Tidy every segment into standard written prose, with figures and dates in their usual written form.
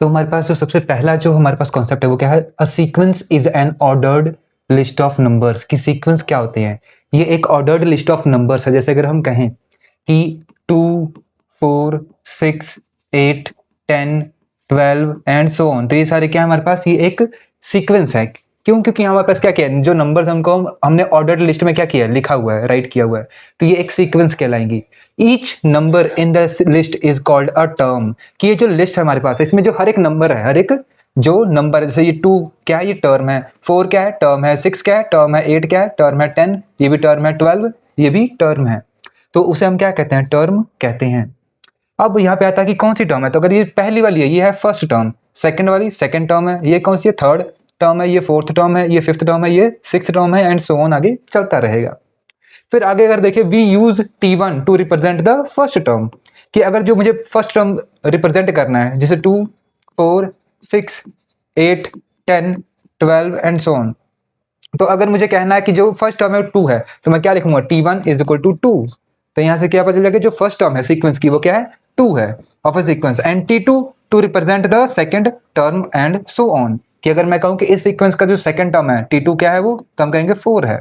तो हमारे पास जो सबसे पहला जो हमारे पास कॉन्सेप्ट है वो क्या है? A sequence is an ordered list of numbers. कि सीक्वेंस क्या होते हैं? ये एक ऑर्डर्ड लिस्ट ऑफ नंबर्स है। जैसे अगर हम कहें कि 2 4 6 8 10 12 एंड सो ऑन, तो ये सारे क्या है हमारे पास? ये एक सीक्वेंस है। क्यों? क्योंकि हमारे पास क्या क्या है, जो नंबर्स हमको हमने ऑर्डर्ड लिस्ट में क्या किया है, लिखा हुआ है, राइट किया हुआ है, तो ये एक सीक्वेंस कहलाएंगी। Each number in the list is called a term. कि ये जो लिस्ट है हमारे पास, इसमें जो हर एक नंबर है, हर एक जो नंबर है, जैसे ये 2 क्या है, ये टर्म है, 4 क्या है, टर्म है, 6 क्या है, टर्म है, 8 क्या है, टर्म है, 10 ये भी टर्म है, 12 ये भी टर्म है, तो उसे हम क्या कहते हैं? टर्म कहते हैं। अब यहाँ पे आता है कि कौन सी टर्म है, तो अगर ये पहली वाली है, ये है फर्स्ट टर्म, सेकंड वाली सेकंड टर्म है, ये कौन सी है? थर्ड टर्म है, ये फोर्थ टर्म है, ये फिफ्थ टर्म है, ये सिक्स्थ टर्म है, एंड सो ऑन आगे चलता रहेगा। फिर आगे अगर देखें, we use T1 to represent the first term. कि अगर जो मुझे फर्स्ट टर्म रिप्रेजेंट करना है, जैसे 2 4 6 8 10 12 एंड सो ऑन, तो अगर मुझे कहना है कि जो फर्स्ट टर्म है 2 है, तो मैं क्या लिखूंगा? T1 is equal to 2। तो यहां से क्या पता चलेगा? जो फर्स्ट टर्म है सीक्वेंस की, वो क्या है? 2 है of a sequence, and T2 to represent the second term and so on. कि अगर मैं कहूं कि इस सीक्वेंस का जो सेकंड टर्म है T2 क्या है, वो तो हम कहेंगे 4 है।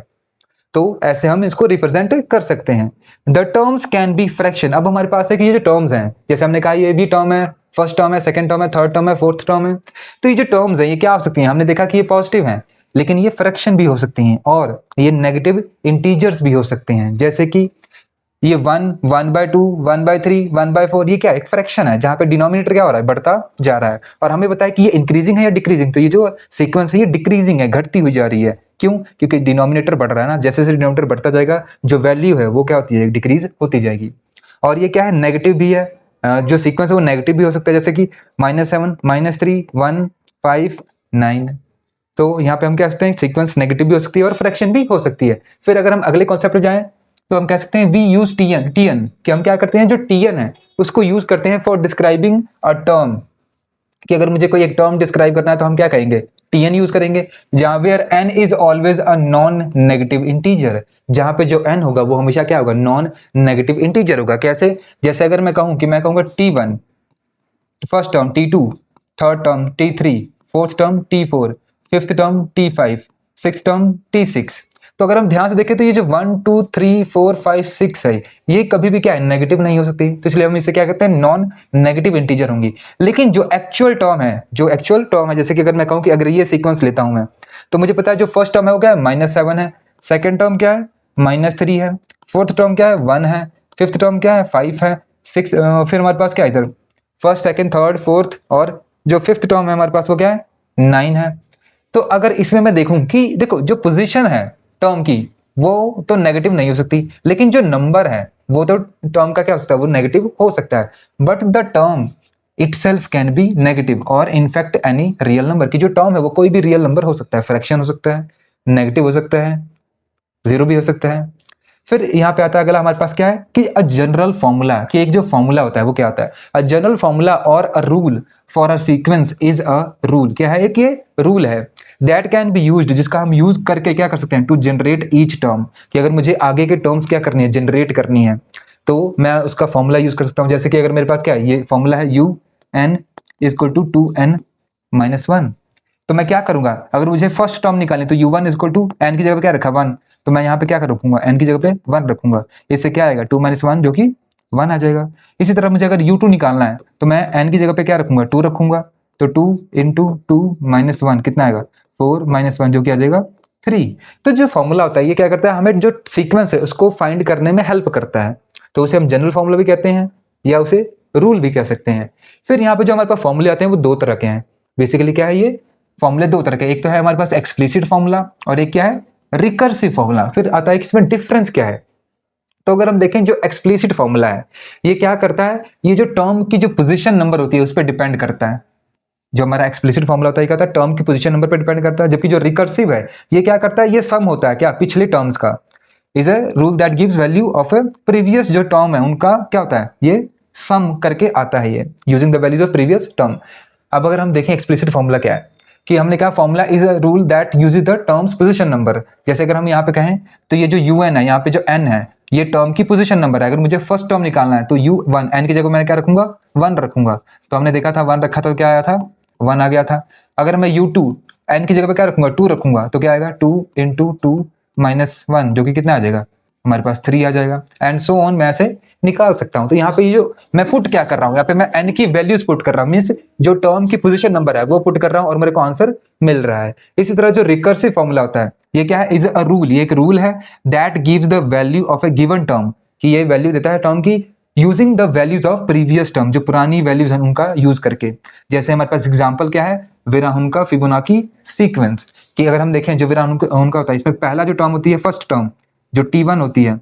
तो ऐसे हम इसको रिप्रेजेंट कर सकते हैं। The terms can be fraction. अब हमारे पास है कि ये जो टर्म्स हैं, जैसे हमने कहा ये भी टर्म है, फर्स्ट टर्म है, सेकंड टर्म है, थर्ड टर्म है, फोर्थ टर्म है, तो ये जो टर्म्स हैं ये क्या हो सकती हैं? हमने देखा कि ये पॉजिटिव हैं, लेकिन ये फ्रैक्शन भी हो सकती हैं, और ये नेगेटिव इंटीजर्स भी हो सकते हैं। जैसे कि ये 1 1/2 1/3 1/4, ये क्या है? एक फ्रैक्शन है, जहां पे डिनोमिनेटर क्या हो रहा है? बढ़ता जा रहा है। और हमें बताया कि ये इंक्रीजिंग है या डिक्रीजिंग, तो ये जो सीक्वेंस है ये डिक्रीजिंग है, घटती हुई जा रही है। क्यों? क्योंकि डिनोमिनेटर बढ़ रहा है ना, जैसे जैसे डिनोमिनेटर बढ़ता जाएगा, जो वैल्यू है वो क्या होती है? डिक्रीज होती जाएगी। और ये क्या है? नेगेटिव भी है। जो सीक्वेंस है वो नेगेटिव भी हो सकता है, जैसे कि -7 -3 1 5 9। तो यहाँ पे हम क्या सकते हैं? सीक्वेंस नेगेटिव भी हो सकती है और फ्रैक्शन भी हो सकती है। फिर अगर हम अगले कॉन्सेप्ट पे जाएं, तो हम कह सकते हैं वी यूज टीएन कि हम क्या करते हैं? जो टीएन है उसको यूज करते हैं फॉर डिस्क्राइबिंग अ टर्म। कि अगर मुझे कोई एक टर्म डिस्क्राइब करना है, तो हम क्या कहेंगे? टीएन यूज करेंगे। जहां where N is always a non negative integer, जहां पे जो एन होगा वो हमेशा क्या होगा? नॉन नेगेटिव इंटीजर होगा। कैसे? जैसे अगर मैं कहूं कि मैं कहूंगा T1 first term, T2 third term, T3 fourth term, T4 fifth term, T5 six term, T6। तो अगर हम ध्यान से देखें, तो ये जो 1 2 3 4 5 6 है, ये कभी भी क्या है? नेगेटिव नहीं हो सकती, तो इसलिए हम इसे क्या कहते हैं? नॉन नेगेटिव इंटीजर होंगी। लेकिन जो एक्चुअल टर्म है, जैसे कि अगर मैं कहूं कि अगर ये सीक्वेंस लेता हूं मैं, तो मुझे पता है जो फर्स्ट टर्म है वो क्या है? -7 है, सेकंड टर्म क्या है? -3 है, फोर्थ टर्म क्या है? 1 है, फिफ्थ टर्म क्या है? 5 है, सिक्स, फिर हमारे पास क्या है इधर? फर्स्ट सेकंड थर्ड फोर्थ, और जो फिफ्थ टर्म है हमारे पास वो क्या है? 9 है। तो अगर इसमें मैं देखूं कि देखो, जो पोजीशन है टर्म की, वो तो नेगेटिव नहीं हो सकती, लेकिन जो नंबर है वो तो टर्म का क्या हो सकता है? वो नेगेटिव हो सकता है। But the term itself can be negative और इनफैक्ट एनी रियल नंबर। की जो टर्म है वो कोई भी रियल नंबर हो सकता है, फ्रैक्शन हो सकता है, नेगेटिव हो सकता है, जीरो भी हो सकता है। फिर यहाँ पे आता है अगला हमारे पास क्या है कि अ जनरल फॉर्मूला। कि एक जो फॉर्मूला होता है वो क्या होता है? अ जनरल फॉर्मूला और a rule for a sequence is a rule. क्या है? एक ये रूल है दैट कैन बी यूज्ड, जिसका हम यूज करके क्या कर सकते हैं? To generate each term. कि अगर मुझे आगे के टर्म्स क्या करनी है? जनरेट करनी है, तो मैं उसका फॉर्मूला यूज कर सकता हूँ। जैसे कि अगर मेरे पास क्या है? ये फॉर्मूला है UN is equal to 2n-1। तो मैं क्या करूंगा? अगर मुझे फर्स्ट टर्म निकालनी, तो U1 is equal to n की जगह पे क्या रखा? 1। तो मैं यहाँ पे क्या रखूंगा? n की जगह पे 1 रखूंगा। इससे क्या आएगा? 2 - 1 जो कि 1 आ जाएगा। इसी तरह मुझे अगर U2 निकालना है, तो मैं n की जगह पे क्या रखूंगा? 2 रखूंगा। तो 2 × 2 - 1 कितना आएगा? 4 - 1 जो कि आ जाएगा 3। तो जो फॉर्मूला होता है ये क्या करता है? हमें जो सीक्वेंस है उसको फाइंड करने में हेल्प करता है। तो उसे हम जनरल फॉर्मूला भी कहते हैं, या उसे रूल भी कह सकते हैं। फिर यहाँ पे जो हमारे पास फॉर्मूले आते हैं वो दो तरह के हैं। बेसिकली क्या है? ये फॉर्मूले दो तरह के, एक तो है हमारे पास एक्सप्लिसिट फॉर्मूला, और एक क्या है? Recursive formula. फिर आता है कि इसमें डिफरेंस क्या है। तो अगर हम देखें, जो एक्सप्लिसिट फॉर्मूला है ये क्या करता है? ये जो टर्म की जो पोजीशन नंबर होती है उस पर डिपेंड करता है। जो हमारा एक्सप्लिसिट फॉर्मूला होता है, कहता है टर्म की पोजीशन नंबर पर डिपेंड करता है। जबकि जो रिकर्सिव है ये क्या करता है? ये सम होता है क्या? पिछले टर्म्स का। Is a rule that gives value of A previous जो टर्म है उनका क्या होता है? ये सम करके आता है, ये using the values of previous term. अब अगर हम देखें एक्सप्लिसिट फॉर्मूला क्या है, कि हमने कहा formula is a rule that uses the terms position number. जैसे अगर हम यहाँ पे कहें तो ये जो un है, यहाँ पे जो n है, ये टर्म की पोजीशन नंबर है। अगर मुझे फर्स्ट टर्म निकालना है तो u1 n की जगह मैंने क्या रखूंगा, 1 रखूंगा। तो हमने देखा था 1 रखा तो क्या आया था, 1 आ गया था। अगर मैं u2 n की जगह पे क्या रखूंगा, 2 रखूंगा तो क्या आएगा, 2 इंटू 2 माइनस 1 जो कि कितना आ जाएगा, हमारे पास 3 आ जाएगा। एंड सो ऑन मैं ऐसे निकाल सकता हूं। तो यहाँ पे ये जो मैं पुट क्या कर रहा हूँ, यहाँ पे मैं n की वैल्यूज पुट कर रहा हूँ, मीन्स जो टर्म की पोजीशन नंबर है वो पुट कर रहा हूँ और मेरे को आंसर मिल रहा है। इसी तरह जो रिकर्सिव फॉर्मूला होता है, ये क्या है, इज अ रूल, ये एक रूल है that gives the value of A given term, कि ये वैल्यू देता है टर्म की using the values of previous term, जो पुरानी वैल्यूज हैं उनका यूज करके। जैसे हमारे पास एग्जांपल क्या है, विराहुनका फिबोनाची सीक्वेंस, कि अगर हम देखें जो विराहुनका होता है, इसमें पहला जो टर्म होती है, फर्स्ट टर्म जो T1 होती है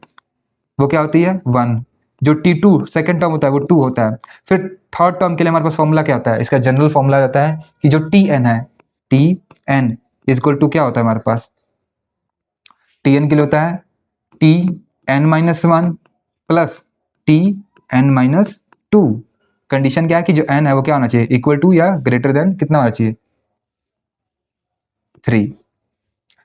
वो क्या होती है, 1। जो T2 सेकंड टर्म होता है वो 2 होता है। फिर थर्ड टर्म के लिए हमारे पास फॉर्मूला क्या होता है, इसका जनरल फॉर्मूला रहता है कि जो Tn है, Tn इक्वल टू क्या होता है हमारे पास, Tn के लिए होता है Tn-1 प्लस Tn-2। कंडीशन क्या है कि जो n है वो क्या होना चाहिए, इक्वल टू या ग्रेटर देन कितना होना चाहिए, 3।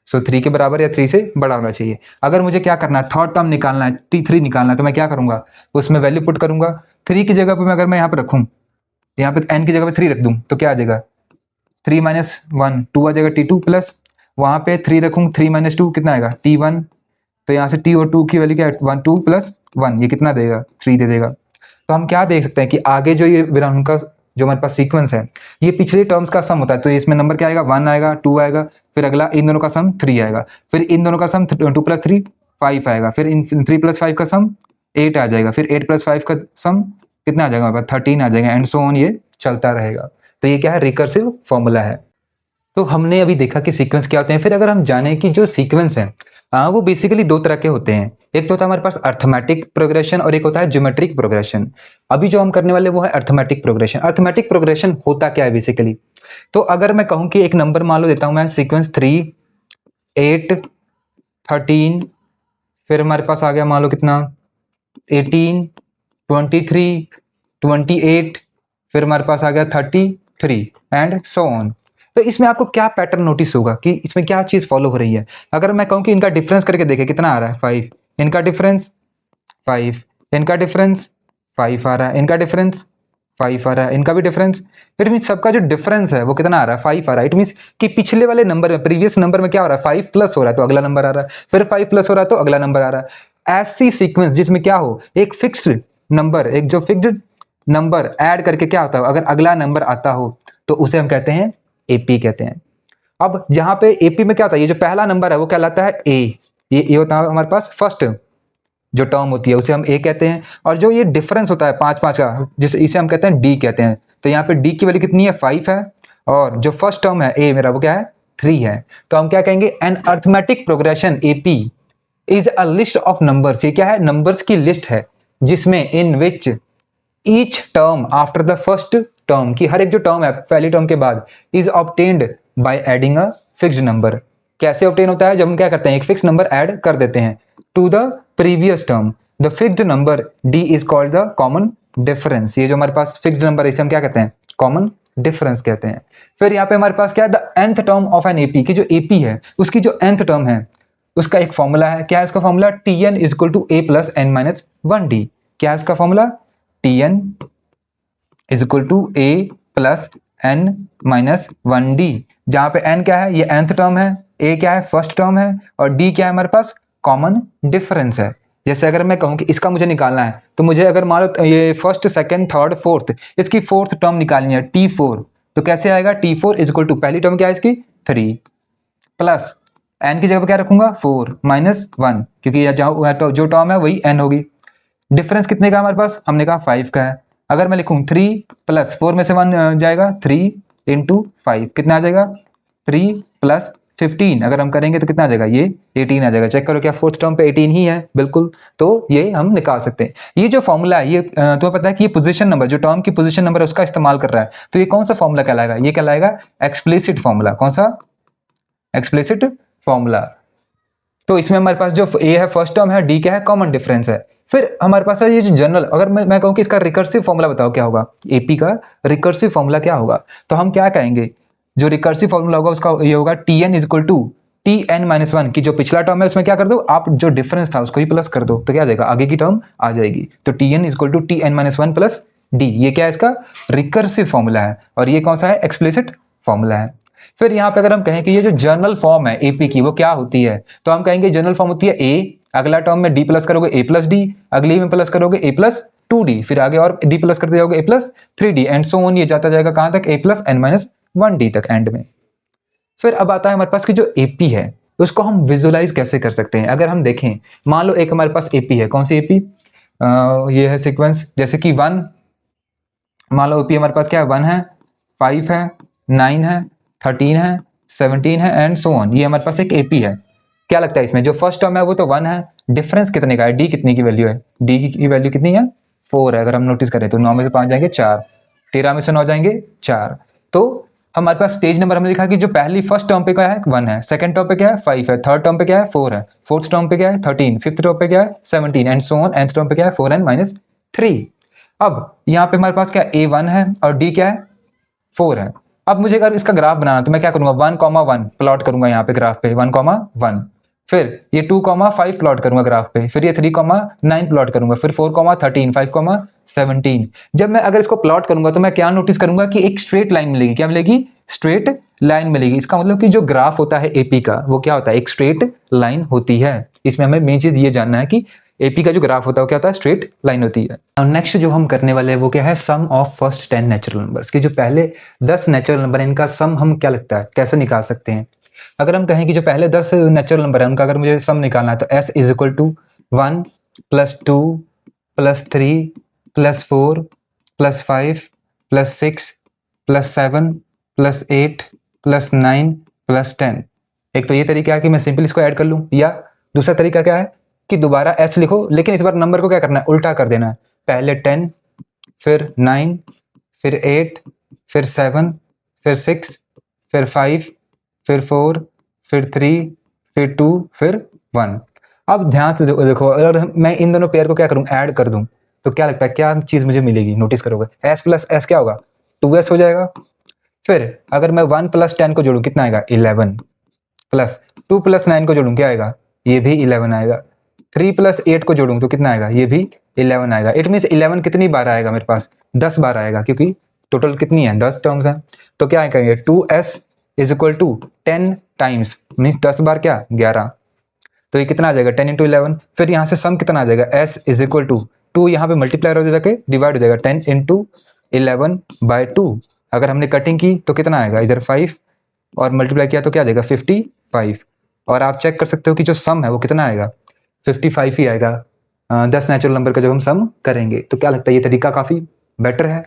सो 3 के बराबर या 3 से बड़ा होना चाहिए। अगर मुझे क्या करना है, थर्ड टर्म निकालना है, T3 निकालना है, तो मैं क्या करूंगा, उसमें वैल्यू पुट करूंगा। 3 की जगह पे मैं अगर मैं यहाँ पे रखूं, यहाँ पे n की जगह पे 3 रख दूं तो क्या आ जाएगा, 3 माइनस 1 2 आ जाएगा, T2 प्लस वहां पे 3 रखूं, 3 माइनस 2 कितना आएगा, T1। तो यहाँ से T और 2 की वैल्यू क्या है, 1 2 प्लस 1 ये कितना देगा, 3 दे देगा। तो हम क्या देख सकते हैं कि आगे जो ये विराहुनका जो हमारे पास सीक्वेंस है, ये पिछले टर्म्स का सम होता है। तो इसमें नंबर क्या आएगा, 1 आएगा, 2 आएगा, फिर अगला इन दोनों का सम 3 आएगा, फिर इन दोनों का सम 2 प्लस 3 5 आएगा, फिर इन 3 प्लस 5 का सम 8 आ जाएगा, फिर 8 प्लस 5 का सम कितना आ जाएगा हमारे पास, 13 आ जाएगा, एंड सो ऑन ये चलता रहेगा। तो ये क्या है, रिकर्सिव फॉर्मूला है। तो हमने अभी देखा कि सीक्वेंस क्या होते हैं। फिर अगर हम जाने कि जो सीक्वेंस है वो बेसिकली दो तरह के होते हैं। एक तो होता है हमारे पास अर्थमेटिक प्रोग्रेशन और एक होता है ज्योमेट्रिक प्रोग्रेशन। अभी जो हम करने वाले वो है अर्थमेटिक प्रोग्रेशन। अर्थमेटिक प्रोग्रेशन होता क्या है बेसिकली, तो अगर मैं कहूं कि एक नंबर मान लो देता हूं मैं, सीक्वेंस 3 8 13, फिर हमारे पास आ गया मान लो कितना 18 23 28, फिर हमारे पास आ गया 33 एंड सो ऑन। तो इसमें आपको क्या पैटर्न नोटिस होगा कि इसमें क्या चीज फॉलो हो रही है। अगर मैं कहूं कि इनका डिफरेंस करके देखें कितना आ रहा है, 5, इनका डिफरेंस 5, इनका डिफरेंस 5 आ रहा है, इनका डिफरेंस 5 आ रहा है, इनका भी डिफरेंस। इट मीन सबका जो डिफरेंस है वो कितना आ रहा है, 5 आ रहा है। इट मीन कि पिछले वाले नंबर में, प्रीवियस नंबर में क्या हो रहा है, 5 प्लस हो रहा है तो अगला नंबर आ रहा है, फिर 5 प्लस हो रहा है तो अगला नंबर आ रहा है। ऐसी सीक्वेंस जिसमें क्या हो, एक फिक्स्ड नंबर, एक जो फिक्स्ड नंबर ऐड करके क्या होता है, अगर अगला नंबर आता हो तो उसे हम कहते हैं एपी कहते हैं। अब यहाँ पे एपी में क्या होता है, ये जो पहला नंबर है वो कहलाता है ए, ये होता है हमारे पास फर्स्ट जो टर्म होती है उसे हम ए कहते हैं। और जो ये डिफरेंस होता है 5 5 का, जिसे इसे हम कहते हैं डी कहते हैं। तो यहाँ पे डी की वैल्यू कितनी है, 5 है, और जो फर्स्ट टर्म है ए मेरा वो क्या है, 3 है। तो हम क्या कहेंगे, an arithmetic progression AP is a list of numbers. ये क्या है, नंबर्स की लिस्ट है जिसमें in which each term after the first term, की हर एक जो टर्म है पहली टर्म के बाद, is obtained by adding a fixed number. कैसे ऑब्टेन होता है, जब हम क्या करते हैं एक फिक्स नंबर ऐड कर देते हैं to the previous term. The fixed number D is called the common difference. ये जो हमारे पास फिक्स्ड नंबर है इसे हम क्या कहते हैं, कॉमन डिफरेंस कहते हैं। फिर यहाँ पे हमारे पास क्या है, the nth term of an AP, की जो एपी है उसकी जो nth टर्म है उसका एक फॉर्मूला है। क्या है उसका formula, Tn is equal to a plus n minus 1d। क्या है उसका formula, Tn is equal to a plus n minus 1d, जहां पे n क्या है, ये nth टर्म है, a क्या है, फर्स्ट टर्म है, और d क्या है हमारे पास, कॉमन डिफरेंस है। जैसे अगर मैं कहूं कि इसका मुझे निकालना है, तो मुझे अगर मान लो ये फर्स्ट सेकंड थर्ड फोर्थ, इसकी फोर्थ टर्म निकालनी है T4, तो कैसे आएगा, T4 इज इक्वल टू पहली टर्म क्या है इसकी 3 प्लस n की जगह पे क्या रखूंगा 4 माइनस 1, क्योंकि जो टर्म है वही n होगी। डिफरेंस कितने का हमारे पास, हमने कहा 5 का है। अगर मैं लिखूं 3 प्लस 4 में से 1 जाएगा, 3 इंटू 5 कितना आ जाएगा, 3 प्लस 15 अगर हम करेंगे तो कितना आ जाएगा, ये 18 आ जाएगा। चेक करो क्या फोर्थ टर्म पे 18 ही है, बिल्कुल। तो ये हम निकाल सकते हैं। ये जो फॉर्मूला है ये तुम्हें पता है कि ये पोजीशन नंबर, जो टर्म की पोजीशन नंबर है उसका इस्तेमाल कर रहा है। तो ये कौन सा फॉर्मूला कहलाएगा, ये कहलाएगा एक्सप्लिसिट फॉर्मूला। कौन सा, एक्सप्लिसिट फॉर्मूला। तो इसमें हमारे पास जो ए है फर्स्ट टर्म है, डी क्या है, कॉमन डिफरेंस है। फिर हमारे पास है ये जो जनरल, अगर मैं कहूं कि इसका रिकर्सिव फॉर्मूला बताओ क्या होगा, एपी का रिकर्सिव फॉर्मूला क्या होगा, तो हम क्या कहेंगे, जो रिकर्सिव फॉर्मूला होगा उसका ये होगा Tn is equal to Tn-1 की जो पिछला टर्म है उसमें क्या कर दो आप, जो डिफरेंस था उसको ही प्लस कर दो, तो क्या आ जाएगा, आगे की टर्म आ जाएगी। तो Tn is equal to Tn-1 plus D, ये क्या है इसका रिकर्सिव फॉर्मूला है, और ये कौन सा है, एक्सप्लिसिट फॉर्मूला है। फिर यहाँ पे अगर हम कहें कि ये जो जनरल फॉर्म है एपी की वो क्या होती है, तो हम कहेंगे जनरल फॉर्म होती है ए, अगला टर्म में डी प्लस करोगे ए प्लस डी, अगली में प्लस करोगे ए प्लस 2d, फिर आगे और डी प्लस करते जाओगे a plus 3d and so on, ये जाता जाएगा कहां तक, ए प्लस एन माइनस 1d तक एंड में। फिर अब आता है हमारे पास कि जो एपी है उसको हम विजुलाइज कैसे कर सकते हैं। अगर हम देखें, मान लो एक हमारे पास एपी है, कौन सी एपी, ये है सीक्वेंस, जैसे कि 1, मान लो एपी हमारे पास क्या है, 1 है, 5 है, 9 है, 13 है, 17 है एंड सो ऑन, ये हमारे पास एक एपी है। क्या लगता है इसमें जो फर्स्ट टर्म है वो तो 1 है, डिफरेंस कितने का है, डी कितनी की वैल्यू है, डी की वैल्यू कितनी है 4 है। अगर हम नोटिस करें तो 9 में से 5 जाएंगे 4, 13 में से 9 जाएंगे 4। तो हमारे पास स्टेज नंबर हमने लिखा कि जो पहली फर्स्ट टर्म पे क्या है 1 है, सेकंड टर्म पे क्या है 5 है, थर्ड टर्म पे क्या है 4 है, फोर्थ टर्म पे क्या है 13, फिफ्थ टर्म पे क्या है 17 and so on, nth term पे क्या है 4n माइनस 3। अब यहाँ पे हमारे पास क्या a1 है और d क्या है 4 है। अब मुझे अगर इसका ग्राफ बनाना तो मैं क्या करूंगा, 1,1 प्लॉट करूंगा यहाँ पे ग्राफ पे 1,1, फिर ये 2,5 प्लॉट करूंगा ग्राफ पे, फिर ये 3,9 प्लॉट करूंगा, फिर 4,13, 5,17। जब मैं अगर इसको प्लॉट करूंगा तो मैं क्या नोटिस करूंगा कि एक स्ट्रेट लाइन मिलेगी, क्या मिलेगी, स्ट्रेट लाइन मिलेगी। इसका मतलब कि जो ग्राफ होता है एपी का वो क्या होता है, एक स्ट्रेट लाइन होती है। इसमें हमें मेन चीज ये जानना है कि एपी का जो ग्राफ होता है वो क्या होता है, स्ट्रेट लाइन होती है। नेक्स्ट जो हम करने वाले हैं वो क्या है, sum of first 10 natural numbers की, जो पहले 10 नेचुरल नंबर है इनका सम हम क्या लगता है कैसे निकाल सकते हैं। अगर हम कहें कि जो पहले 10 नेचुरल नंबर है उनका अगर मुझे सम निकालना है तो s is equal to 1 plus 2 plus 3 plus 4 plus 5 plus 6 plus 7 plus 8 plus 9 plus 10। एक तो ये तरीका है कि मैं सिंपल इसको ऐड कर लूं, या दूसरा तरीका क्या है कि दोबारा s लिखो, लेकिन इस बार नंबर को क्या करना है, उल्टा कर देना है। पहले 10 फिर 9 फिर 8 फिर 7 फिर 6 फिर 5 फिर 4 फिर 3 फिर 2 फिर 1। अब ध्यान से देखो, अगर मैं इन दोनों पेयर को क्या करूं, ऐड कर दूं तो क्या लगता है क्या चीज मुझे मिलेगी, नोटिस करोगे s प्लस s क्या होगा 2s हो जाएगा। फिर अगर मैं 1 प्लस 10 को जोड़ूं कितना आएगा 11, प्लस 2 प्लस 9 को जोड़ूं क्या आएगा, ये भी 11 आएगा। 3 प्लस 8 को जोड़ूं तो कितना आएगा, ये भी 11 आएगा। इट मीन्स 11 कितनी बार आएगा मेरे पास, 10 बार आएगा, क्योंकि टोटल कितनी है 10 टर्म्स हैं। तो क्या करेंगे 2s is equal to 10 times means 10 बार क्या 11, तो ये कितना आ जाएगा 10 इंटू 11। फिर यहाँ से सम कितना आ जाएगा s इज इक्वल टू 2, यहाँ पे मल्टीप्लायर हो जाके डिवाइड हो जाएगा 10 इंटू 11 बाय 2। अगर हमने कटिंग की तो कितना आएगा, इधर 5 और मल्टीप्लाई किया तो क्या आ जाएगा 55। और आप चेक कर सकते हो कि जो सम है वो कितना आएगा 55 ही आएगा 10 नेचुरल नंबर का जब हम सम करेंगे। तो क्या लगता है ये तरीका काफी बेटर है।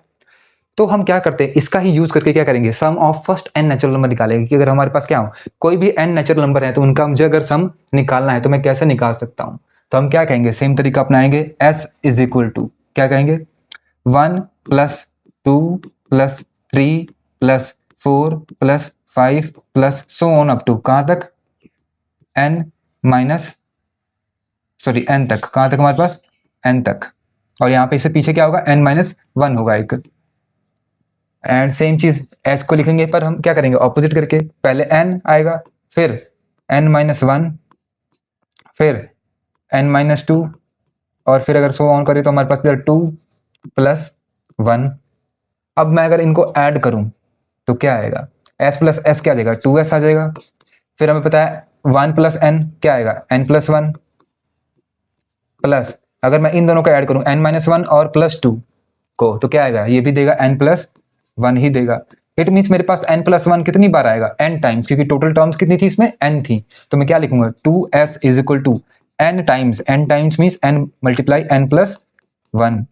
तो हम क्या करते हैं, इसका ही यूज करके क्या करेंगे, sum of first n natural number निकालेंगे कि अगर हमारे पास क्या हो कोई भी n नेचुरल नंबर है तो उनका मुझे अगर सम निकालना है तो मैं कैसे निकाल सकता हूं। तो हम क्या कहेंगे, सेम तरीका अपनाएंगे, s इज इक्वल टू क्या कहेंगे 1 plus 2 plus 3 plus 4 plus 5 plus so on up to कहां तक n माइनस सॉरी n तक, कहां तक हमारे पास n तक, और यहाँ पे इससे पीछे क्या होगा n माइनस 1 होगा एक। एंड सेम चीज s को लिखेंगे पर हम क्या करेंगे ऑपोजिट करके, पहले n आएगा फिर n माइनस 1 फिर n माइनस 2 और फिर अगर सो ऑन करें तो हमारे पास इधर 2 प्लस 1। अब मैं अगर इनको ऐड करूं तो क्या आएगा, s प्लस s क्या आ जाएगा 2s आ जाएगा। फिर हमें पता है 1 प्लस n क्या आएगा n प्लस 1, प्लस अगर मैं इन दोनों को ऐड करूं n माइनस 1 और प्लस 2 को तो क्या आएगा, ये भी देगा n प्लस 1 ही देगा। इट मीन्स मेरे पास n प्लस 1 कितनी बार आएगा n टाइम्स, क्योंकि टोटल टर्म्स कितनी थी इसमें n थी। तो मैं क्या लिखूंगा 2s is equal to n times means n multiply n plus 1।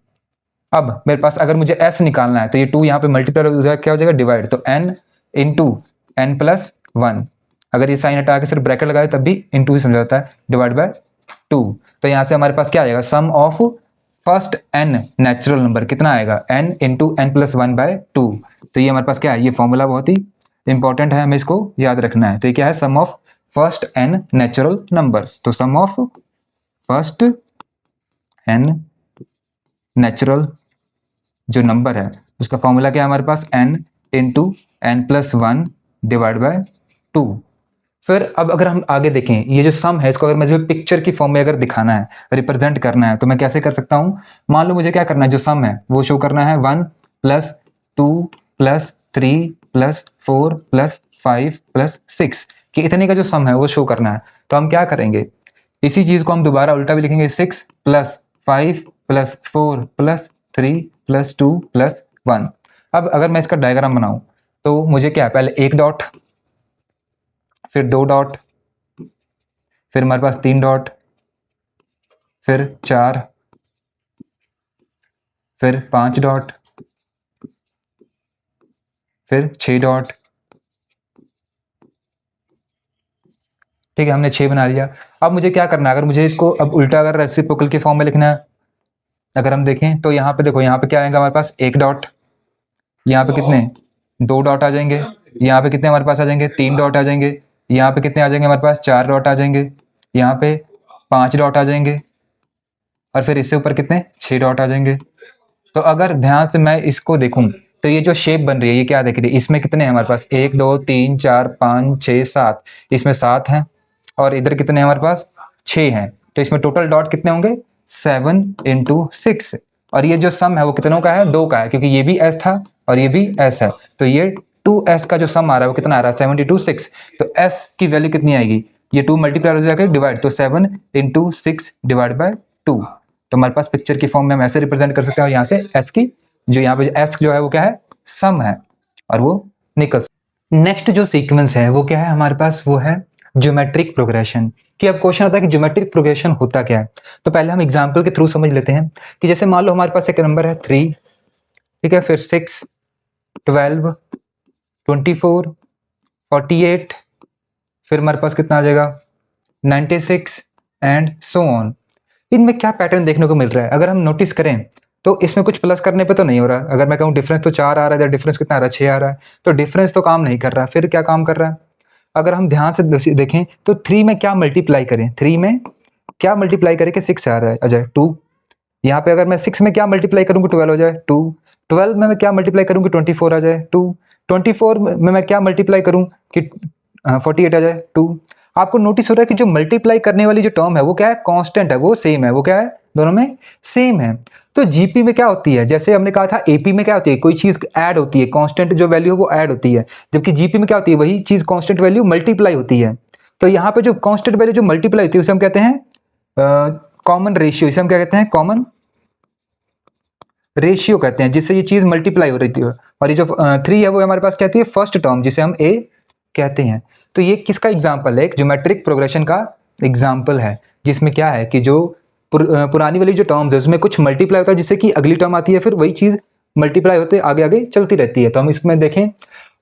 अब मेरे पास अगर मुझे s निकालना है तो ये 2 यहाँ पे मल्टीप्लाई हो जाएगा, क्या हो जाएगा डिवाइड, तो n इंटू n प्लस 1। अगर ये साइन हटा के सिर्फ ब्रैकेट लगाए तब भी इंटू ही समझा जाता है, डिवाइड बाय 2। तो यहाँ से हमारे पास क्या आएगा sum of first n natural number कितना आएगा n into n plus 1 by 2। तो ये हमारे पास क्या है, ये फॉर्मूला बहुत ही इंपॉर्टेंट है, हमें इसको याद रखना है। तो ये क्या है sum of first n natural numbers. तो sum of first n natural जो नंबर है उसका फॉर्मूला क्या है हमारे पास n into n plus 1 divide by 2। फिर अब अगर हम आगे देखें, ये जो सम है इसको अगर मुझे पिक्चर की फॉर्म में अगर दिखाना है, रिप्रेजेंट करना है, तो मैं कैसे कर सकता हूँ? मान लो मुझे क्या करना है, जो सम है वो शो करना है 1 plus 2 plus 3 plus 4 plus 5 plus 6 कि इतने का जो सम है वो शो करना है। तो हम क्या करेंगे, इसी चीज को हम दोबारा उल्टा भी लिखेंगे, 6 plus 5 plus 4 plus 3 plus 2 plus 1। अब अगर मैं इसका डायग्राम बनाऊं तो मुझे क्या है, पहले एक डॉट, फिर 2 डॉट, फिर हमारे पास 3 डॉट, फिर 4, फिर 5 डॉट, फिर 6 डॉट। ठीक है, हमने 6 बना लिया। अब मुझे क्या करना है, अगर मुझे इसको अब उल्टा अगर रेसिप्रोकल के फॉर्म में लिखना है, अगर हम देखें तो यहाँ पे देखो, यहाँ पे क्या आएगा हमारे पास, एक डॉट, यहाँ पे कितने, 2 डॉट आ जाएंगे, यहाँ पे कितने हमारे पास आ जाएंगे, 3 डॉट आ जाएंगे, यहाँ पे कितने आ जाएंगे हमारे पास, 4 डॉट आ जाएंगे, यहाँ पे 5 डॉट आ जाएंगे, और फिर इससे ऊपर कितने, 6 डॉट आ जाएंगे। तो अगर ध्यान से मैं इसको देखूं तो ये जो शेप बन रही है ये क्या देख रही है, इसमें कितने हैं हमारे पास, 1 2 3 4 5 6 7, इसमें 7 हैं, और इधर कितने हैं हमारे पास, 6 हैं। तो इसमें टोटल डॉट कितने होंगे, 7 इंटू 6। और ये जो सम है वो कितनों का है, 2 का है, क्योंकि ये भी एस था और ये भी एस है। तो ये 2s का जो सम आ रहा है वो कितना आ रहा है, 7 तो s की वैल्यू कितनी आएगी, ये 2 मल्टीप्लाई हो जाकर डिवाइड, तो 7 इंटू 6 डिवाइड बाय 2। तो हमारे पास पिक्चर की फॉर्म में हम ऐसे रिप्रेजेंट कर सकते हैं, और यहाँ से s की जो यहाँ पे s जो है वो क्या है, सम है, और वो निकल। नेक्स्ट जो सीक्वेंस है वो क्या है हमारे पास, वो है ज्योमेट्रिक प्रोग्रेशन। कि अब क्वेश्चन आता है कि ज्योमेट्रिक प्रोग्रेशन होता क्या है। तो पहले हम एग्जांपल के थ्रू समझ लेते हैं कि जैसे मान लो हमारे पास एक नंबर है 3, ठीक है, फिर 6 12 24 48, फिर हमारे पास कितना आ जाएगा 96 एंड सो ऑन। इनमें क्या पैटर्न देखने को मिल रहा है, अगर हम नोटिस करें तो इसमें कुछ प्लस करने पे तो नहीं हो रहा। अगर मैं कहूँ डिफरेंस तो 4 आ रहा है, डिफरेंस कितना आ रहा है, 6 आ रहा है, तो डिफरेंस तो काम नहीं कर रहा। फिर क्या काम कर रहा है, अगर हम ध्यान से देखें तो 3 में क्या मल्टीप्लाई करें, 3 में क्या मल्टीप्लाई करें कि 6 आ रहा है, आ जाए 2। यहाँ पे अगर मैं 6 में क्या मल्टीप्लाई करूँ 12 हो जाए 2। 12 में मैं क्या मल्टीप्लाई करूँ कि 24 आ जाए 2। 24 में मैं क्या मल्टीप्लाई करूँ कि 48 आ जाए 2। आपको नोटिस हो रहा है कि जो मल्टीप्लाई करने वाली जो टर्म है वो क्या है, कांस्टेंट है, वो सेम है, वो क्या है, दोनों में सेम है। तो जीपी में क्या होती है, जैसे हमने कहा था एपी में क्या होती है, कोई चीज ऐड होती है, कांस्टेंट जो वैल्यू है वो ऐड होती है, जबकि जीपी में क्या होती है, वही चीज कांस्टेंट वैल्यू मल्टीप्लाई होती है। तो यहाँ पे जो कांस्टेंट वैल्यू जो मल्टीप्लाई होती है उसे हम कहते हैं कॉमन रेशियो, इसे हम क्या कहते हैं, कॉमन रेशियो कहते हैं, जिससे ये चीज मल्टीप्लाई हो रही है। और ये जो 3 है वो हमारे पास क्या होती है, फर्स्ट टर्म, जिसे हम ए कहते हैं। तो ये किसका एग्जाम्पल है, एक ज्योमेट्रिक प्रोग्रेशन का एग्जाम्पल है, जिसमें क्या है कि जो पुरानी वाली जो टर्म्स है उसमें कुछ मल्टीप्लाई होता है, जिससे कि अगली टर्म आती है, फिर वही चीज मल्टीप्लाई होते आगे आगे चलती रहती है। तो हम इसमें देखें,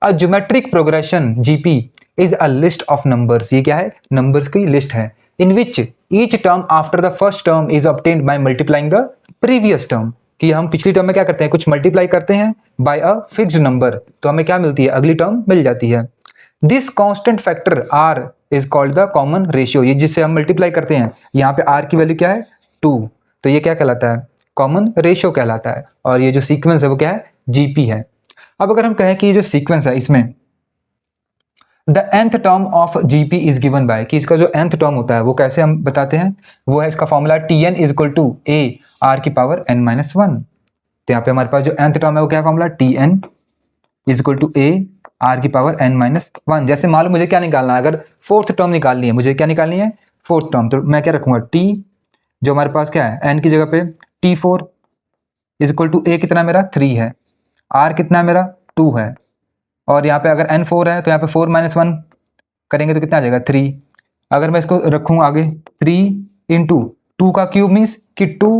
a geometric progression GP is a list of numbers, ये क्या है, नंबर्स की लिस्ट है, in which each term after the first term is obtained by multiplying the previous term. कि हम पिछली टर्म में क्या करते हैं, कुछ मल्टीप्लाई करते हैं बाय अ फिक्स्ड नंबर, तो हमें क्या मिलती है, अगली टर्म मिल जाती है। This constant factor R is called the common ratio, ये जिससे हम मल्टीप्लाई करते हैं, यहाँ पे आर की वैल्यू क्या है 2, तो ये क्या कहलाता है, कॉमन रेशियो कहलाता है। और ये जो सीक्वेंस है वो क्या है, जीपी है। अब अगर हम कहें कि ये जो सीक्वेंस है इसमें the nth term of GP is given by, कि इसका जो nth टर्म होता है वो कैसे हम बताते हैं, वो है इसका formula tn is equal to a r की पावर n-1। तो यहाँ पे हमारे पास जो nth टर्म है वो क्या है, formula tn is equal to a r की पावर n-1। जैसे मान लो मुझे क्या निकालना है, अगर फोर्थ टर्म निकालनी है, मुझे क्या निकालनी है, फोर्थ टर्म, तो मैं क्या रखूंगा t, जो हमारे पास क्या है n की जगह पे t4 is equal to a कितना मेरा 3 है, r कितना है मेरा 2 है, और यहाँ पे अगर n4 है तो यहाँ पे 4 - 1 करेंगे तो कितना आ जाएगा 3। अगर मैं इसको रखूँ आगे 3 इंटू 2 का क्यूब मीन्स कि 2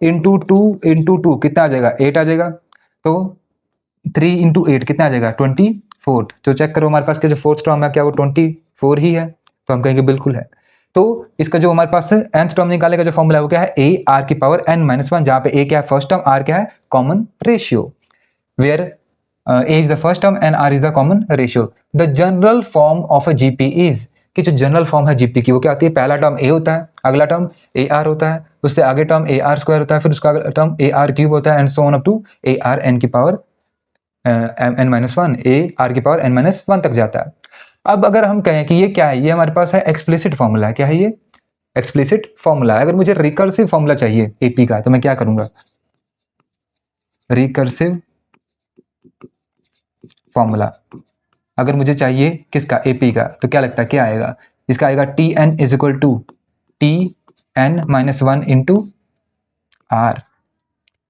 इंटू 2 इंटू 2 कितना आ जाएगा 8 आ जाएगा। तो 3 इंटू 8 कितना आ जाएगा 24। तो चेक करो हमारे पास के जो फोर्थ टर्म है क्या वो 24 ही है, तो हम कहेंगे बिल्कुल है। तो इसका जो हमारे पास nth टर्म निकालने का जो फॉर्मूला है वो क्या है, a r की पावर n-1, जहाँ पे a क्या है फर्स्ट टर्म, r क्या है common ratio, where a is the first term and r is the common ratio. The general form of a GP is, कि जो जनरल फॉर्म है जीपी की वो क्या होती है, पहला टर्म a होता है, अगला टर्म ए आर होता है, उससे आगे टर्म ए आर स्क्वायर होता है, फिर उसका अगला टर्म ए आर क्यूब होता है, and so on up to a r n की power n minus one, a r की पावर n माइनस वन तक जाता है। अब अगर हम कहें कि ये क्या है, ये हमारे पास है एक्सप्लिसिट फॉर्मूला है। क्या है ये? एक्सप्लिसिट फॉर्मूला है। अगर मुझे रिकर्सिव फॉर्मूला चाहिए एपी का, तो मैं क्या करूंगा? रिकर्सिव फॉर्मूला अगर मुझे चाहिए किसका? एपी का, तो क्या लगता है क्या आएगा? इसका आएगा T N is equal to T N minus one into R,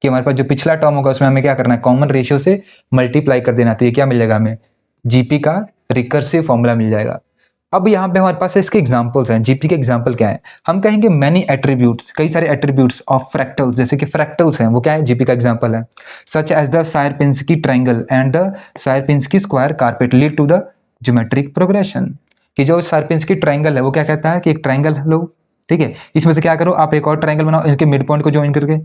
कि हमारे पास जो पिछला टर्म होगा उसमें हमें क्या करना है? कॉमन रेशियो से मल्टीप्लाई कर देना। तो ये क्या मिल जाएगा हमें? जीपी का रिकर्सिव फॉर्मूला मिल जाएगा। अब यहाँ पे हमारे पास इसके एग्जांपल्स हैं। जीपी के एग्जांपल क्या है? हम कहेंगे मेनी एट्रीब्यूट्स, कई सारे एट्रीब्यूट्स ऑफ फ्रैक्टल्स, जैसे कि फ्रैक्टल्स हैं, वो क्या है? जीपी का एग्जांपल है। Such as the Sierpinski triangle and the Sierpinski square carpet lead to the geometric progression. कि जो सायरपिंस्की ट्रायंगल है वो क्या कहता है कि एक ट्रायंगल लो, ठीक है, इसमें से क्या करो आप? एक और ट्रायंगल बनाओ, इनके मिड पॉइंट को ज्वाइन करके,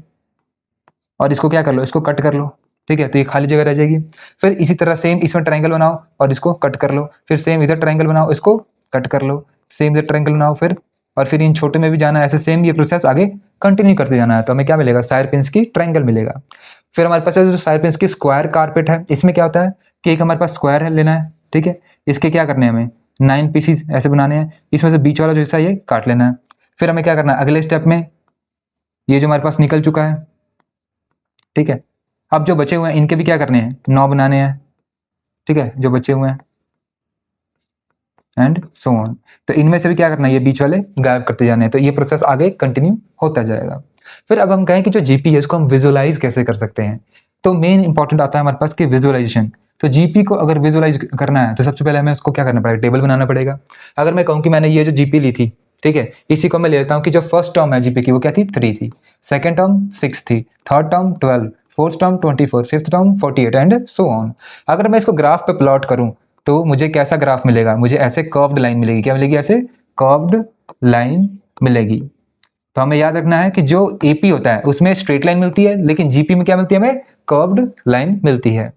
और इसको क्या कर लो? इसको कट कर लो, ठीक है, तो ये खाली जगह रह जाएगी। फिर इसी तरह सेम इसमें ट्रायंगल बनाओ और इसको कट कर लो, फिर सेम इधर ट्रायंगल बनाओ, इसको कट कर लो, सेम इधर ट्रायंगल बनाओ, फिर और फिर इन छोटे में भी जाना है, ऐसे सेम ये प्रोसेस आगे कंटिन्यू करते जाना है। तो हमें क्या मिलेगा? सायरपिंस्की ट्रायंगल मिलेगा। फिर हमारे पास जो सायरपिंस्की स्क्वायर कार्पेट है, इसमें क्या होता है कि एक हमारे पास स्क्वायर है लेना है, ठीक है, इसके क्या करने हैं हमें? 9 पीसीज ऐसे बनाने हैं, इसमें से बीच वाला जो हिस्सा ये काट लेना है। फिर हमें क्या करना है अगले स्टेप में? ये जो हमारे पास निकल चुका है, ठीक है, अब जो बचे हुए हैं इनके भी क्या करने हैं? 9 बनाने हैं, ठीक है, जो बचे हुए हैं, एंड सो ऑन। तो इनमें से भी क्या करना है? ये बीच वाले गायब करते जाने हैं। तो ये प्रोसेस आगे कंटिन्यू होता जाएगा। फिर अब हम कहें कि जो जीपी है उसको हम विजुअलाइज कैसे कर सकते हैं? तो मेन इंपॉर्टेंट आता है हमारे पास कि विजुअलाइजेशन। तो जीपी को अगर विजुअलाइज करना है तो सबसे पहले हमें उसको क्या करना पड़ेगा? टेबल बनाना पड़ेगा। अगर मैं कहूँ कि मैंने ये जो जीपी ली थी, ठीक है, इसी को मैं ले लेता हूँ कि जो फर्स्ट टर्म है जीपी की वो क्या थी? 3 थी, सेकेंड टर्म 6 थी, third term 12, fourth term 24, fifth term 48 and so on. अगर मैं इसको ग्राफ पे प्लॉट करूं तो मुझे कैसा ग्राफ मिलेगा? मुझे ऐसे कर्व्ड लाइन मिलेगी। क्या मिलेगी? ऐसे कर्व्ड लाइन मिलेगी। तो हमें याद रखना है कि जो एपी होता है उसमें स्ट्रेट लाइन मिलती है, लेकिन जीपी में क्या मिलती है? हमें कर्व्ड लाइन मिलती है।